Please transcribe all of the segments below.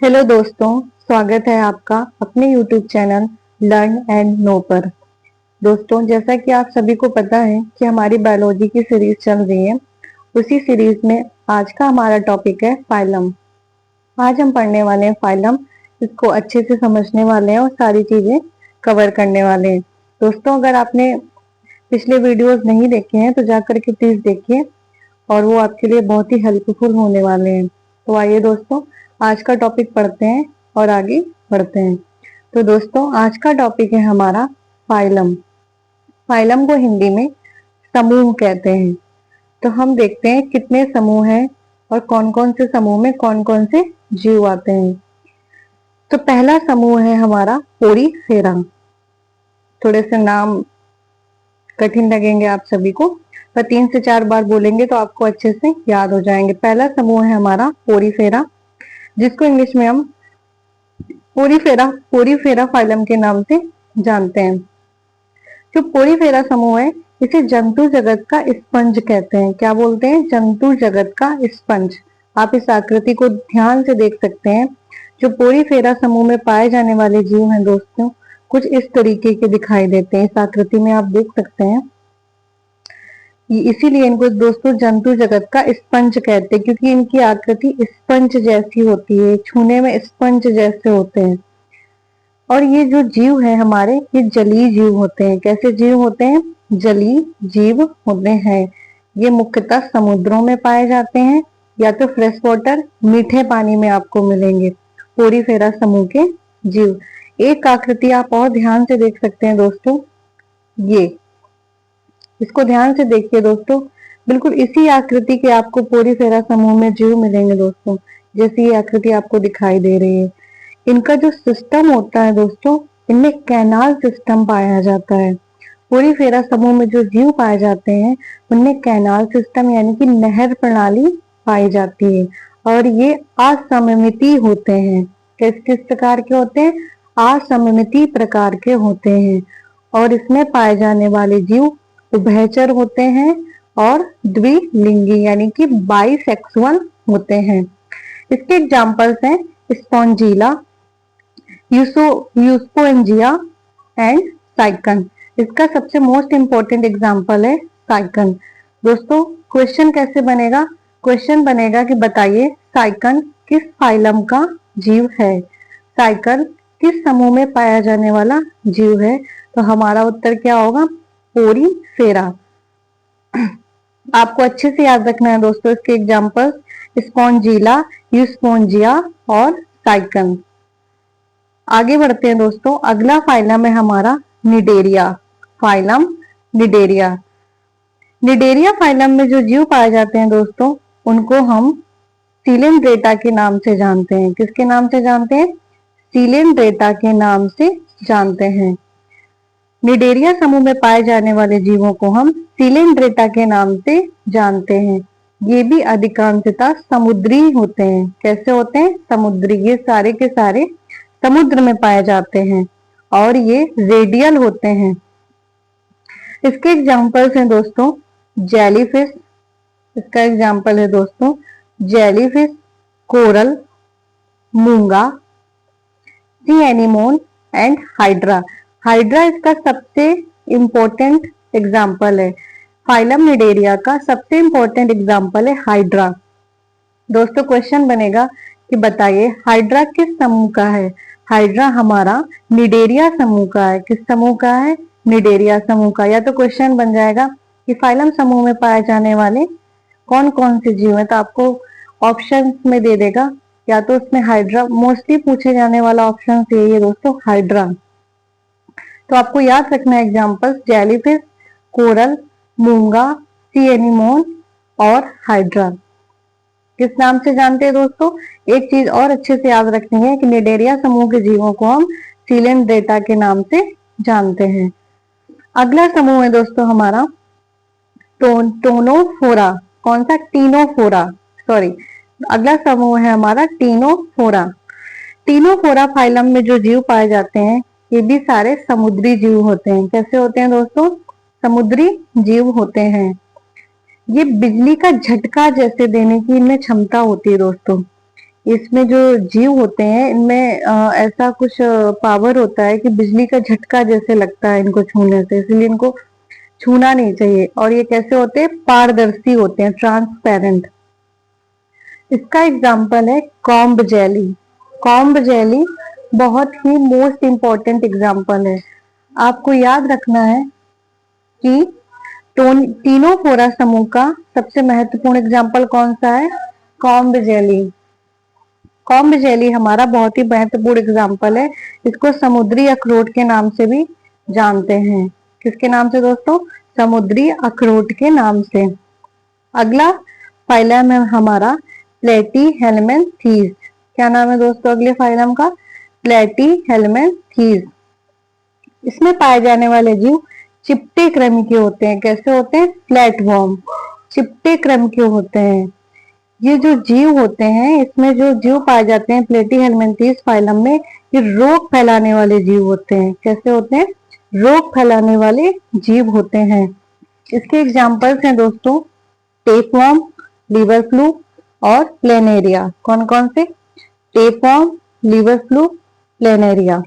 Hello दोस्तों, स्वागत है आपका अपने YouTube channel learn and know पर। दोस्तों, जैसा कि आप सभी को पता है कि हमारी बायोलॉजी की सीरीज चल रही है। उसी सीरीज में आज का हमारा टॉपिक है फाइलम। आज हम पढ़ने वाले हैं फाइलम। इसको अच्छे से समझने वाले हैं और सारी चीजें कवर करने वाले हैं। दोस्तों, अगर आपने पिछले वीडियोस नहीं देखे हैं तो जाकर के प्लीज देखिए और वो आपके लिए बहुत ही हेल्पफुल होने वाले हैं। तो आइए दोस्तों, आज का टॉपिक पढ़ते हैं और आगे बढ़ते हैं। तो दोस्तों, आज का टॉपिक है हमारा फाइलम। फाइलम को हिंदी में समूह कहते हैं। तो हम देखते हैं कितने समूह हैं और कौन कौन से समूह में कौन कौन से जीव आते हैं। तो पहला समूह है हमारा पोरीफेरा। थोड़े से नाम कठिन लगेंगे आप सभी को, पर 3 से 4 बार बोलेंगे तो आपको अच्छे से याद हो जाएंगे। पहला समूह है हमारा पोरीफेरा, जिसको इंग्लिश में हम पोरीफेरा फाइलम के नाम से जानते हैं। जो पोरीफेरा समूह है, इसे जंतु जगत का स्पंज कहते हैं। क्या बोलते हैं? जंतु जगत का स्पंज। आप इस आकृति को ध्यान से देख सकते हैं। जो पोरीफेरा समूह में पाए जाने वाले जीव हैं दोस्तों, कुछ इस तरीके के दिखाई देते हैं। इस आकृति में आप देख सकते हैं। इसीलिए इनको दोस्तों जंतु जगत का स्पंज कहते हैं, क्योंकि इनकी आकृति स्पंज जैसी होती है, छूने में स्पंज जैसे होते हैं। और ये जो जीव है हमारे, ये जलीय जीव होते हैं। कैसे जीव होते हैं? जलीय जीव होते हैं। ये मुख्यतः समुद्रों में पाए जाते हैं या तो फ्रेश वाटर, मीठे पानी में आपको मिलेंगे पोरीफेरा समूह के जीव। एक आकृति आप और ध्यान से देख सकते हैं दोस्तों, ये इसको ध्यान से देखिए दोस्तों। बिल्कुल इसी आकृति के आपको पोरीफेरा समूह में जीव मिलेंगे दोस्तों, जैसी ये आकृति आपको दिखाई दे रही है। इनका जो सिस्टम होता है दोस्तों, इनमें कैनाल सिस्टम पाया जाता है। पोरीफेरा समूह में जो जीव पाए जाते हैं उनमें कैनाल सिस्टम यानी कि नहर प्रणाली पाई जाती है। और ये असममितीय होते हैं। किस किस प्रकार के होते हैं? असममितीय प्रकार के होते हैं। और इसमें पाए जाने वाले जीव उभयचर होते हैं और द्विलिंगी यानी कि बाइसेक्सुअल होते हैं। इसके एग्जाम्पल्स हैं स्पॉन्जिला, यूस्पोएंजिया एंड साइकन। इसका सबसे मोस्ट इंपॉर्टेंट एग्जाम्पल है साइकन। दोस्तों, क्वेश्चन कैसे बनेगा? क्वेश्चन बनेगा कि बताइए साइकन किस फाइलम का जीव है। साइकन किस समूह में पाया जाने वाला जीव है? तो हमारा उत्तर क्या होगा? पोरीफेरा। आपको अच्छे से याद रखना है दोस्तों इसके एग्जाम्पल्स स्पॉन्जिला, यूस्पोंजिया और साइकन। आगे बढ़ते हैं दोस्तों। अगला फाइलम है हमारा Cnidaria. Phylum Cnidaria. Cnidaria phylum में जो जीव पाए जाते हैं दोस्तों, उनको हम सीलेंड्रेटा के नाम से जानते हैं। किसके नाम से जानते हैं? सीलेंड्रेटा के नाम से जानते हैं। निडेरिया समूह में पाए जाने वाले जीवों को हम सीलेंड्रेटा के नाम से जानते हैं। ये भी अधिकांशतः समुद्री होते हैं। कैसे होते हैं? समुद्री। ये सारे के सारे समुद्र में पाए जाते हैं और ये रेडियल होते हैं। इसके एग्जाम्पल्स हैं दोस्तों जेलीफिश। इसका एग्जाम्पल है दोस्तों जेलीफिश, कोरल, मूंगा, सी एनीमोन एंड हाइड्रा। हाइड्रा इसका सबसे इंपॉर्टेंट एग्जाम्पल है। फाइलम निडेरिया का सबसे इंपॉर्टेंट एग्जाम्पल है हाइड्रा। दोस्तों, क्वेश्चन बनेगा कि बताइए हाइड्रा किस समूह का है। हाइड्रा हमारा निडेरिया समूह का है। किस समूह का है? निडेरिया समूह का। या तो क्वेश्चन बन जाएगा कि फाइलम समूह में पाए जाने वाले कौन कौन से जीव है, तो आपको ऑप्शन में दे देगा। या तो उसमें हाइड्रा, मोस्टली पूछे जाने वाला ऑप्शन यही है दोस्तों, हाइड्रा। तो आपको याद रखना है एग्जाम्पल्स जेलीफिश, कोरल, मूंगा, सी एनीमोन और हाइड्रा। किस नाम से जानते हैं दोस्तों? एक चीज और अच्छे से याद रखनी है कि निडेरिया समूह के जीवों को हम सीलेंड्रेटा के नाम से जानते हैं। अगला समूह है दोस्तों हमारा टोनोफोरा। कौन सा? टीनोफोरा। सॉरी, अगला समूह है हमारा टीनोफोरा। टीनोफोरा फाइलम में जो जीव पाए जाते हैं ये भी सारे समुद्री जीव होते हैं। कैसे होते हैं दोस्तों? समुद्री जीव होते हैं। ये बिजली का झटका जैसे देने की इनमें क्षमता होती है दोस्तों। इसमें जो जीव होते हैं इनमें ऐसा कुछ पावर होता है कि बिजली का झटका जैसे लगता है इनको छूने से, इसलिए इनको छूना नहीं चाहिए। और ये कैसे होते हैं? पारदर्शी होते हैं, ट्रांसपेरेंट। इसका एग्जाम्पल है कॉम्ब जेली। कॉम्ब जेली बहुत ही मोस्ट इंपॉर्टेंट एग्जाम्पल है। आपको याद रखना है कि तीनों फोरा समूह का सबसे महत्वपूर्ण एग्जाम्पल कौन सा है? Comb jelly. कॉम्ब जेली हमारा बहुत ही महत्वपूर्ण एग्जाम्पल है। इसको समुद्री अखरोट के नाम से भी जानते हैं। किसके नाम से दोस्तों? समुद्री अखरोट के नाम से। अगला फाइलम है हमारा प्लेटी हेलमेंथीज। क्या नाम है दोस्तों अगले फाइलम का? प्लेटी हेलमेंथीज। इसमें पाए जाने वाले जीव चिपटे क्रम के होते हैं। कैसे होते हैं? फ्लैटवर्म। चिपटे क्रम के होते हैं। ये जो जीव होते हैं, इसमें जो जीव पाए जाते हैं प्लेटी हेलमेंथीज फाइलम में, ये रोग फैलाने वाले जीव होते हैं। कैसे होते हैं? रोग फैलाने वाले जीव होते हैं। इसके एग्जाम्पल्स हैं दोस्तों टेपवर्म, लीवर फ्लू और प्लेनेरिया। कौन कौन से? Tapeworm, liver fluke, planaria.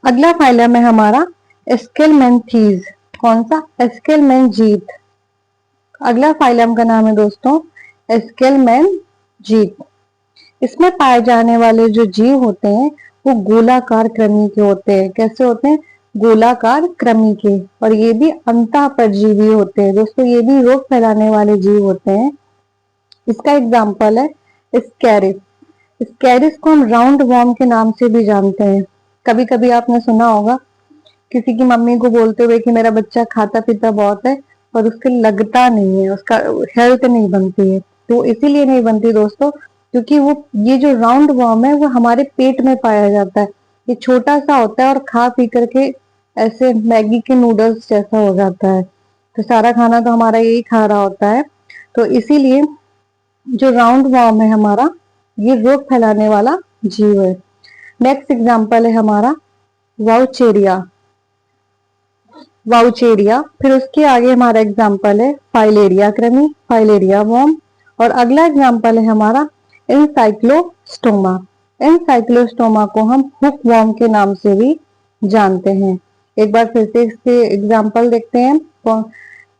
अगला फाइलम है हमारा एस्केलमेंथीज। कौन सा? एस्केलमेंजीथ। अगला फाइलम का नाम है दोस्तों एस्केलमेंजीथ। इसमें पाए जाने वाले जो जीव होते हैं वो गोलाकार कृमि के होते हैं। कैसे होते हैं? गोलाकार कृमि के। और ये भी अंतः परजीवी होते हैं दोस्तों, ये भी रोग फैलाने वाले जीव होते हैं। इसका एग्जाम्पल है स्कैरिस। स्कैरिस को हम राउंड वॉर्म के नाम से भी जानते हैं। कभी कभी आपने सुना होगा किसी की मम्मी को बोलते हुए कि मेरा बच्चा खाता पीता बहुत है पर उसके लगता नहीं है, उसका हेल्थ नहीं बनती है। तो इसीलिए नहीं बनती दोस्तों क्योंकि वो ये जो राउंड वॉर्म है वो हमारे पेट में पाया जाता है। ये छोटा सा होता है और खा पी करके ऐसे मैगी के नूडल्स जैसा हो जाता है। तो सारा खाना तो हमारा यही खा रहा होता है। तो इसीलिए जो राउंड वॉर्म है हमारा, ये रोग फैलाने वाला जीव है। नेक्स्ट एग्जाम्पल है हमारा वाउचेरिया। वाउचेरिया। फिर उसके आगे हमारा एग्जाम्पल है फाइलेरिया कृमि, फाइलेरिया वॉर्म। और अगला एग्जाम्पल है हमारा एनसाइक्लोस्टोमा। एनसाइक्लोस्टोमा को हम हुक वॉर्म के नाम से भी जानते हैं। एक बार फिर से इसके एग्जाम्पल देखते हैं।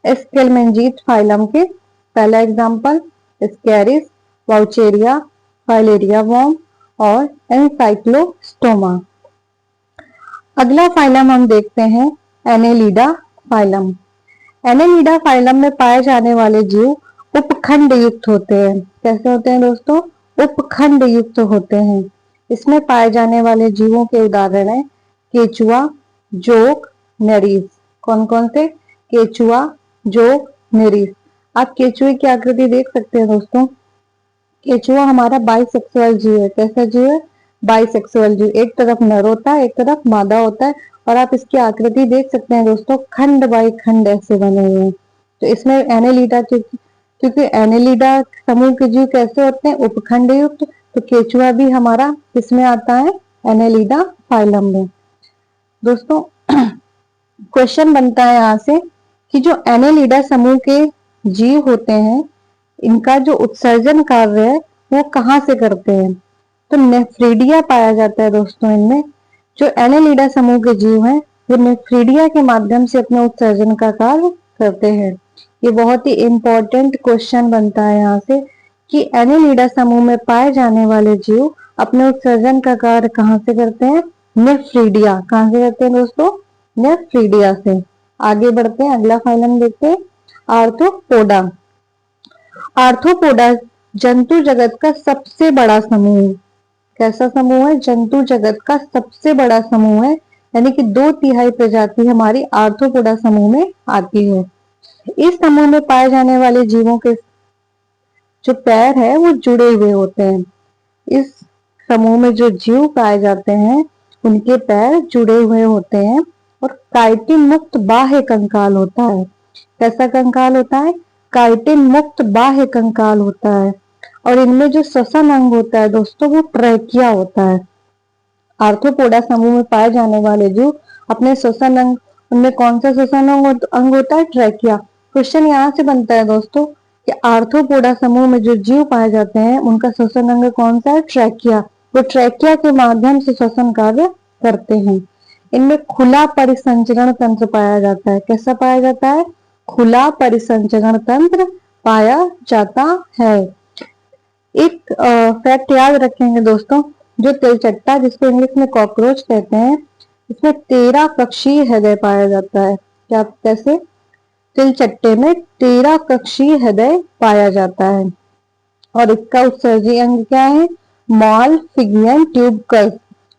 एस्केलमेंजीथ फाइलम के पहला example ascaris, wuchereria, filaria worm और एनसाइक्लोस्टोमा। अगला फाइलम हम देखते हैं एनेलिडा फाइलम। एनेलिडा फाइलम में पाए जाने वाले जीव उपखंड युक्त होते हैं। कैसे होते हैं दोस्तों? उपखंड युक्त होते हैं। इसमें पाए जाने वाले जीवों के उदाहरण है केचुआ, जोक, नरीस। कौन कौन से? केचुआ, जोक, नरीस। आप केचुए की आकृति देख सकते हैं दोस्तों। केचुआ हमारा बाइसेक्सुअल जीव है। कैसा जीव है? बाइसेक्सुअल जीव। एक तरफ नर होता है, एक तरफ मादा होता है। और आप इसकी आकृति देख सकते हैं दोस्तों, खंड बाई खंड ऐसे बने हुए हैं। तो इसमें एनेलिडा, क्योंकि एनेलिडा समूह के जीव कैसे होते हैं? उपखंड युक्त। तो केचुआ भी हमारा किसमें आता है? एनेलिडा फाइलम में। दोस्तों क्वेश्चन बनता है यहाँ से कि जो एनेलिडा समूह के जीव होते हैं इनका जो उत्सर्जन कार्य है वो कहाँ से करते हैं? तो नेफ्रीडिया पाया जाता है दोस्तों इनमें। जो एनेलिडा समूह के जीव हैं वो नेफ्रीडिया के माध्यम से अपने उत्सर्जन का कार्य करते हैं। ये बहुत ही इंपॉर्टेंट क्वेश्चन बनता है यहाँ से कि एनेलिडा समूह में पाए जाने वाले जीव अपने उत्सर्जन का कार्य कहाँ से करते हैं? नेफ्रीडिया। कहाँ से करते हैं दोस्तों? नेफ्रीडिया से। आगे बढ़ते हैं, अगला फाइलम देखते हैं आर्थ्रोपोडा। आर्थ्रोपोडा जंतु जगत का सबसे बड़ा समूह है। कैसा समूह है? जंतु जगत का सबसे बड़ा समूह है। यानी कि 2/3 प्रजाति हमारी आर्थ्रोपोडा समूह में आती है। इस समूह में पाए जाने वाले जीवों के जो पैर है वो जुड़े हुए होते हैं। इस समूह में जो जीव पाए जाते हैं उनके पैर जुड़े हुए होते हैं और काइटिन मुक्त बाह्य कंकाल होता है। कैसा कंकाल होता है? काइटिन मुक्त बाह्य कंकाल होता है। और इनमें जो श्वसन अंग होता है दोस्तों वो ट्रैकिया होता है। आर्थ्रोपोडा समूह में पाए जाने वाले जीव अपने श्वसन अंग, उनमें कौन सा श्वसन अंग होता है? ट्रैकिया। क्वेश्चन यहाँ से बनता है दोस्तों कि आर्थ्रोपोडा समूह में जो जीव पाए जाते हैं उनका श्वसन अंग कौन सा है? ट्रैकिया। वो ट्रैकिया के माध्यम से श्वसन कार्य करते हैं। इनमें खुला परिसंचरण तंत्र पाया जाता है। कैसा पाया जाता है? खुला परिसंचरण तंत्र पाया जाता है। एक फैक्ट याद रखेंगे दोस्तों, जो तिलचट्टा जिसको इंग्लिश में कॉकरोच कहते हैं, इसमें 13 कक्षीय हृदय पाया जाता है। क्या? कैसे? तिलचट्टे में 13 कक्षीय हृदय पाया जाता है। और इसका उत्सर्जी अंग क्या है? मॉलफिगियन ट्यूबकल्स।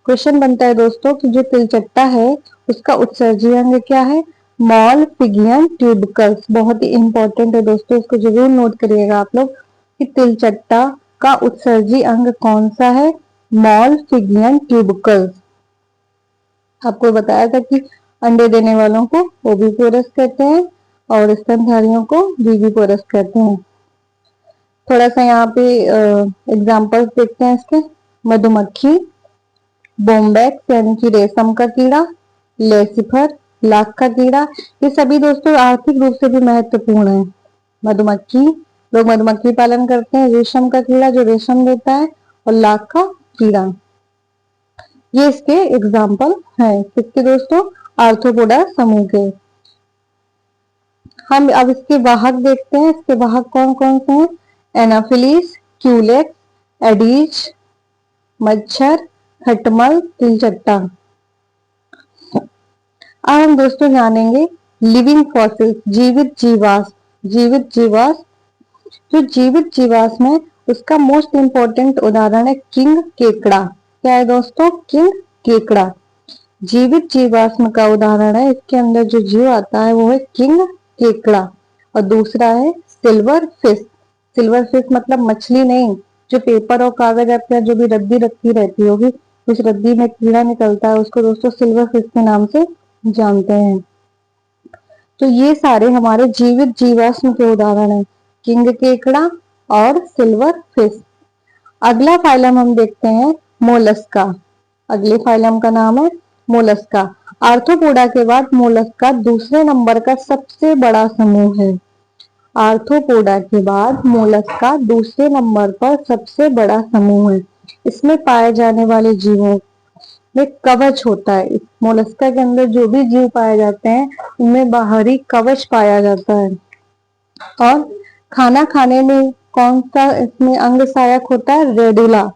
क्वेश्चन बनता है दोस्तों कि जो तिलचट्टा है उसका उत्सर्जी अंग क्या है? मॉलफिगियन ट्यूबकल्स। बहुत ही इंपॉर्टेंट है दोस्तों, इसको जरूर नोट करिएगा आप लोग कि तिलचट्टा का उत्सर्जी अंग कौन सा है? मॉलफिगियन ट्यूबकल्स। आपको बताया था कि अंडे देने वालों को ओविपोरस कहते हैं और स्तनधारियों को विविपोरस कहते हैं। थोड़ा सा यहाँ पे एग्जांपल्स देखते हैं इसके। मधुमक्खी, बोम्बैक्स यानी कि रेशम का कीड़ा, लेसिफर लाख का कीड़ा, ये सभी दोस्तों आर्थिक रूप से भी महत्वपूर्ण है। मधुमक्खी, लोग मधुमक्खी पालन करते हैं, रेशम का कीड़ा जो रेशम देता है, और लाख का कीड़ा। ये इसके एग्जाम्पल हैं। किसके दोस्तों? आर्थ्रोपोडा समूह के। हम अब इसके वाहक देखते हैं। इसके वाहक कौन कौन से हैं? एनाफिलीज, क्यूलेक्स, एडीज, मच्छर, खटमल, तिलचट्टा। अब हम दोस्तों जानेंगे लिविंग फॉसिल्स, जीवित जीवाश्म। जीवित जीवाश्म, जो जीवित जीवाश्म है उसका मोस्ट इंपॉर्टेंट उदाहरण है किंग केकड़ा। क्या है दोस्तों? किंग केकड़ा जीवित जीवाश्म का उदाहरण है। इसके अंदर जो जीव आता है वो है किंग केकड़ा। और दूसरा है सिल्वर फिश। सिल्वर फिश मतलब मछली नहीं, जो पेपर और कागज आपके जो भी रद्दी रखी रहती होगी, उस रद्दी में कीड़ा निकलता है, उसको दोस्तों सिल्वर फिश के नाम से जानते हैं। तो ये सारे हमारे जीवित जीवाश्म के उदाहरण है, किंग केकड़ा और सिल्वर फिश। अगला फाइलम हम देखते हैं मोलस्का। अगले फाइलम का नाम है मोलस्का। आर्थ्रोपोडा के बाद मोलस्का दूसरे नंबर का सबसे बड़ा समूह है। आर्थ्रोपोडा के बाद मोलस्का दूसरे नंबर पर सबसे बड़ा समूह है। इसमें पाए जाने वाले जीवों में कवच होता है। इस मोलस्का के अंदर जो भी जीव पाए जाते हैं उनमें बाहरी कवच पाया जाता है। और खाना खाने में कौन सा इसमें अंग सहायक होता है? रेडुला।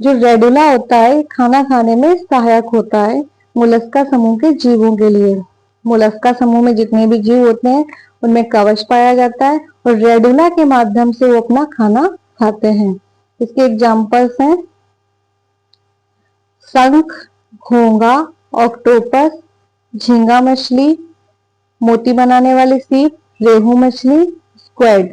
जो रेडुला होता है खाना खाने में सहायक होता है मोलस्का समूह के जीवों के लिए। मोलस्का समूह में जितने भी जीव होते हैं उनमें कवच पाया जाता है और रेडुला के माध्यम से वो अपना खाना खाते हैं। इसके एग्जाम्पल्स हैं शंख, घोंगा, ऑक्टोपस, झींगा मछली, मोती बनाने वाली सीप, रेहू मछली, स्क्वैड।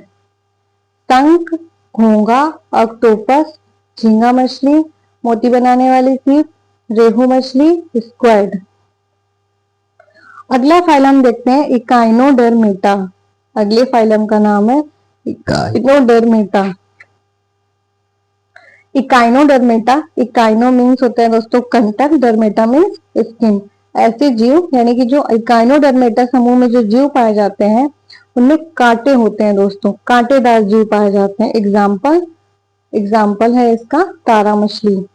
शंख, घोंगा, ऑक्टोपस, झींगा मछली, मोती बनाने वाली सीप, रेहू मछली, स्क्वैड। अगला फाइलम देखते हैं इकाइनोडर्मेटा। अगले फाइलम का नाम है इकाइनोडर्मेटा। इकाइनोडर्मेटा, इकाइनो मीन्स होता है दोस्तों कंटक, डर्मेटा मीन्स स्किन। ऐसे जीव यानी कि जो इकाइनोडर्मेटा समूह में जो जीव पाए जाते हैं उनमें कांटे होते हैं दोस्तों, कांटेदार जीव पाए जाते हैं। एग्जाम्पल है इसका तारा मछली,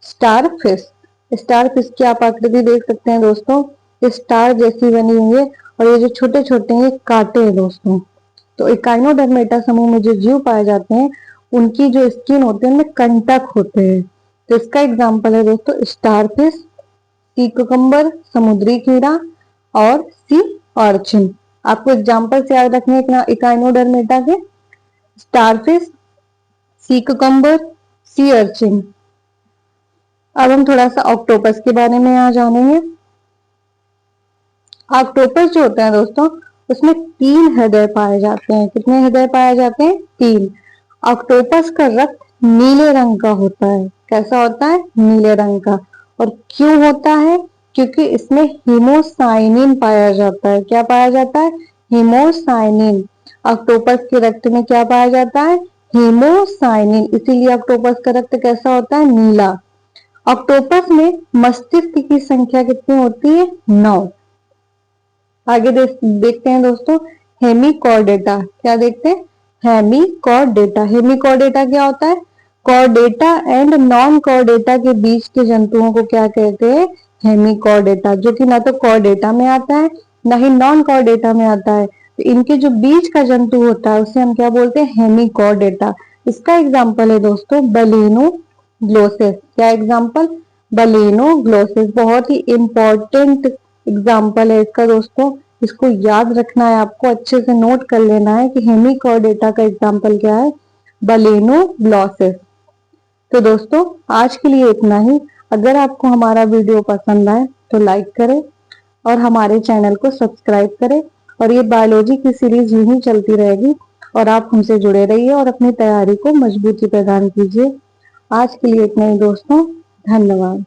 स्टार फिश। स्टार फिश की आप आकृति देख सकते हैं दोस्तों, स्टार जैसी बनी हुई है और ये जो छोटे छोटे हैं कांटे हैं दोस्तों। तो इकाइनोडर्मेटा समूह में जो जीव पाए जाते हैं उनकी जो स्किन होते हैं उनमें कंटक होते हैं। तो इसका एग्जाम्पल है दोस्तों स्टार फिश, सी कुकम्बर समुद्री कीड़ा और सी ऑर्चिन। आपको एग्जाम्पल से याद रखने इकाइनोडर्मेटा के स्टारफिश, सी कुकम्बर, सी अर्चिन। अब हम थोड़ा सा ऑक्टोपस के बारे में यहाँ जानेंगे। ऑक्टोपस जो होता है दोस्तों उसमें 3 हृदय पाए जाते हैं। कितने हृदय पाए जाते हैं? 3। ऑक्टोपस का रक्त नीले रंग का होता है। कैसा होता है? नीले रंग का। और क्यों होता है? क्योंकि इसमें हीमोसाइनिन पाया जाता है। क्या पाया जाता है? हीमोसाइनिन। ऑक्टोपस के रक्त में क्या पाया जाता है? हीमोसाइनिन। इसीलिए ऑक्टोपस का रक्त कैसा होता है? नीला। ऑक्टोपस में मस्तिष्क की संख्या कितनी होती है? 9। आगे देखते हैं दोस्तों हेमिकॉर्डेटा। क्या देखते हैं? हेमिकॉर्डेटा। हेमिकॉर्डेटा क्या होता है? कॉर्डेटा एंड नॉन कॉर्डेटा के बीच के जंतुओं को क्या कहते हैं? हेमिकॉर्डेटा, जो कि ना तो कॉर्डेटा में आता है ना ही नॉन कॉर्डेटा में आता है। तो इनके जो बीच का जंतु होता है उसे हम क्या बोलते हैं? हेमिकॉर्डेटा। इसका एग्जाम्पल है दोस्तों बलेनो ग्लोसिस। क्या एग्जाम्पल? बलेनो ग्लोसिस। बहुत ही इंपॉर्टेंट एग्जाम्पल है इसका दोस्तों। इसको याद रखना है आपको, अच्छे से नोट कर लेना है कि हेमिकॉर्डेटा का एग्जाम्पल क्या है? बलेनो ग्लोसिस। तो दोस्तों आज के लिए इतना ही। अगर आपको हमारा वीडियो पसंद आए तो लाइक करें और हमारे चैनल को सब्सक्राइब करें। और ये बायोलॉजी की सीरीज यूं ही चलती रहेगी और आप हमसे जुड़े रहिए और अपनी तैयारी को मजबूती प्रदान कीजिए। आज के लिए इतना ही दोस्तों, धन्यवाद।